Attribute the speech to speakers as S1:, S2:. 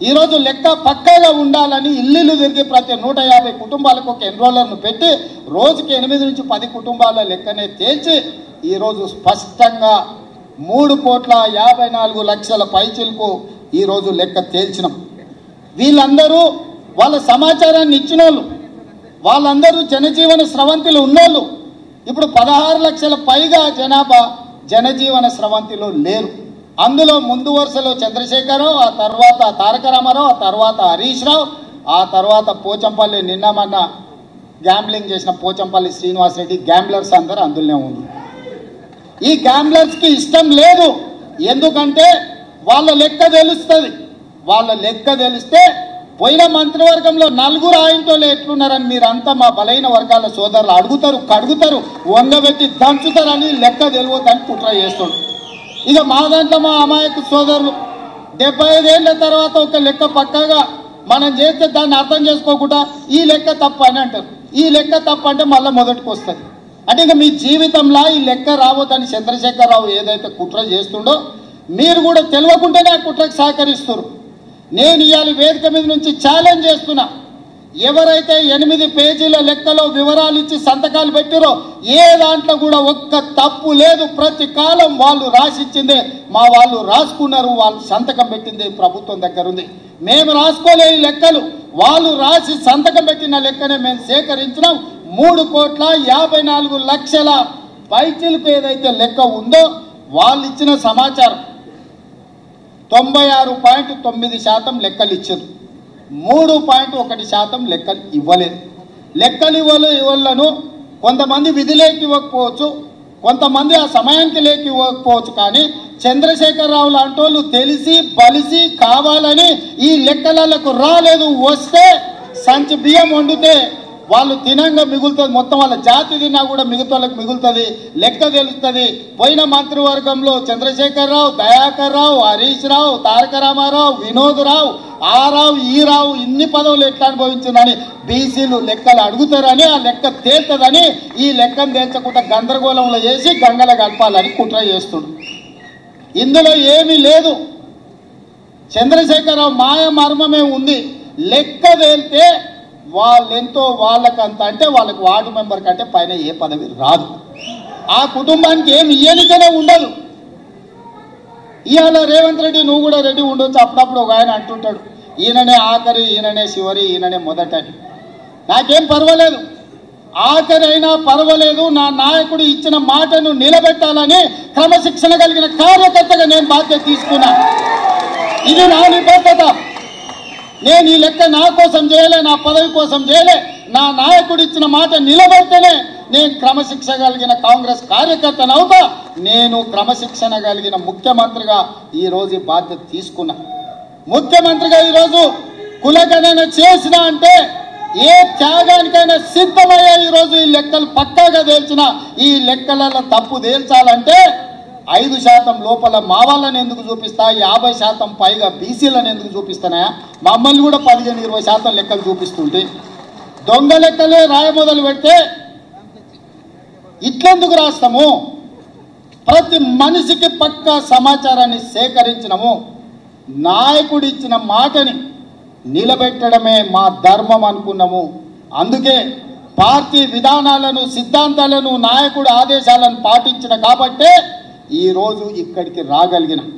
S1: ఈరోజు లెక్క పక్కాగా ఉండాలని ఇల్లు తిరిగి ప్రతి 150 కుటుంబాలకు ఒక ఎన్రోలర్ను పెట్టి రోజుకి 8 నుంచి 10 కుటుంబాల లెక్కనే తేల్చి ఈరోజు స్పష్టంగా 3,54,00,000 పైచిలకు ఈరోజు లెక్క తేల్చినాం. వీళ్ళందరూ వాళ్ళ సమాచారాన్ని ఇచ్చిన వాళ్ళు, వాళ్ళందరూ జనజీవన స్రవంతిలో ఉన్నోళ్ళు. ఇప్పుడు 16 లక్షల పైగా జనాభా జనజీవన స్రవంతిలో లేరు. అందులో ముందు వరుసలో చంద్రశేఖరరావు, ఆ తర్వాత తారక రామారావు, ఆ తర్వాత హరీష్ రావు, ఆ తర్వాత పోచంపల్లి నిన్న మొన్న గ్యాంబ్లింగ్ చేసిన పోచంపల్లి శ్రీనివాసరెడ్డి, గ్యాంబ్లర్స్ అందరూ అందులోనే ఉన్నారు. ఈ గ్యాంబ్లర్స్కి ఇష్టం లేదు. ఎందుకంటే వాళ్ళ లెక్క తెలుస్తుంది. వాళ్ళ లెక్క తెలిస్తే పోయిన మంత్రివర్గంలో 4 ఆయనతోనే ఎట్లున్నారని మీరంతా మా బలైన వర్గాల సోదరులు అడుగుతారు, కడుగుతారు, వంగబెట్టి దంచుతారని లెక్క తెలియదని కుట్ర చేస్తాడు. ఇక మా దాంట్లో మా అమాయక సోదరులు 75 ఏళ్ల తర్వాత ఒక లెక్క పక్కగా మనం చేస్తే దాన్ని అర్థం చేసుకోకుండా ఈ లెక్క తప్పు అని అంటారు. ఈ లెక్క తప్పు అంటే మళ్ళీ మొదటికి వస్తుంది. అంటే ఇక మీ జీవితంలో ఈ లెక్క రావద్దని చంద్రశేఖరరావు ఏదైతే కుట్ర చేస్తుండో మీరు కూడా తెలియకుండానే ఆ కుట్రకు సహకరిస్తారు. నేను ఇవాళ వేదిక మీద నుంచి ఛాలెంజ్ చేస్తున్నా, ఎవరైతే 8 పేజీల లెక్కలో వివరాలు ఇచ్చి సంతకాలు పెట్టారో ఏ దాంట్లో కూడా ఒక్క తప్పు లేదు. ప్రతి కాలం వాళ్ళు రాసిచ్చిందే మా వాళ్ళు రాసుకున్నారు, వాళ్ళు సంతకం పెట్టింది ప్రభుత్వం దగ్గర ఉంది. మేము రాసుకోలే ఈ లెక్కలు, వాళ్ళు రాసి సంతకం పెట్టిన లెక్కనే మేము సేకరించినాం. 3,54,00,000 పైచిలకు ఏదైతే లెక్క ఉందో వాళ్ళు ఇచ్చిన సమాచారం 96.9% లెక్కలు ఇచ్చారు. 3.1% లెక్కలు ఇవ్వలేదు. లెక్కలు ఇవ్వలను కొంతమంది విధిలేకి ఇవ్వకపోవచ్చు, కొంతమంది ఆ సమయానికి లేకి ఇవ్వకపోవచ్చు. కానీ చంద్రశేఖరరావు లాంటి వాళ్ళు తెలిసి బలిసి కావాలని ఈ లెక్కలకు రాలేదు. వస్తే సంచి బియ్యం వండితే వాళ్ళు తినంగా మిగులుతుంది, మొత్తం వాళ్ళ జాతి తిన్నా కూడా మిగతా వాళ్ళకి మిగులుతుంది, లెక్క తెలుస్తుంది. పోయిన మంత్రివర్గంలో చంద్రశేఖరరావు, దయాకర్ రావు, హరీష్ రావు, తారక రామారావు, వినోద్ రావు, ఆ రావు, ఈ రావు ఇన్ని పదవులు ఎట్లా అనుభవించిందని బీసీలు లెక్కలు అడుగుతారని, ఆ లెక్క తేల్తుందని ఈ లెక్కను తేల్చకుండా గందరగోళంలో చేసి గంగల కలపాలని కుట్ర చేస్తుడు. ఇందులో ఏమీ లేదు. చంద్రశేఖరరావు మాయ మర్మమే ఉంది. లెక్క తేలితే వాళ్ళెంతో వాళ్ళకంత అంటే వాళ్ళకి వార్డు మెంబర్ కంటే పైన ఏ పదవి రాదు. ఆ కుటుంబానికి ఏమి ఇయ్యనికనే ఉండదు. ఇవాళ రేవంత్ రెడ్డి నువ్వు కూడా రెడ్డి ఉండొచ్చు. అప్పుడప్పుడు ఒక ఆయన అంటుంటాడు, ఈయననే ఆఖరి, ఈయననే చివరి, ఈయననే మొదటని. నాకేం పర్వాలేదు, ఆఖరి అయినా పర్వాలేదు. నా నాయకుడు ఇచ్చిన మాటను నిలబెట్టాలని క్రమశిక్షణ కలిగిన కార్యకర్తగా నేను బాధ్యత తీసుకున్నా. ఇది నా నిబద్ధత. నేను ఈ లెక్క నా కోసం చేయలే, నా పదవి కోసం చేయలే. నా నాయకుడు ఇచ్చిన మాట నిలబెడితేనే నేను క్రమశిక్షణ కలిగిన కాంగ్రెస్ కార్యకర్తను అవుతా. నేను క్రమశిక్షణ కలిగిన ముఖ్యమంత్రిగా ఈరోజు బాధ్యత తీసుకున్నా. ముఖ్యమంత్రిగా ఈరోజు కులగణన చేసిన అంటే ఏ త్యాగానికైనా సిద్ధమయ్యే ఈరోజు ఈ లెక్కలు పక్కాగా తేల్చిన ఈ లెక్కలలో తప్పు తేల్చాలంటే 5% లోపల మా వాళ్ళని ఎందుకు చూపిస్తా, 50% పైగా బీసీలను ఎందుకు చూపిస్తానా? మమ్మల్ని కూడా 15-20% లెక్కలు చూపిస్తుంటే దొంగ లెక్కలే రాయ మొదలు పెడితే ఇట్లెందుకు రాస్తాము? ప్రతి మనిషికి పక్కా సమాచారాన్ని సేకరించినము. నాయకుడు ఇచ్చిన మాటని నిలబెట్టడమే మా ధర్మం అనుకున్నాము. అందుకే పార్టీ విధానాలను, సిద్ధాంతాలను, నాయకుడి ఆదేశాలను పాటించిన కాబట్టే ఈరోజు ఇక్కడికి రాగలిగిన.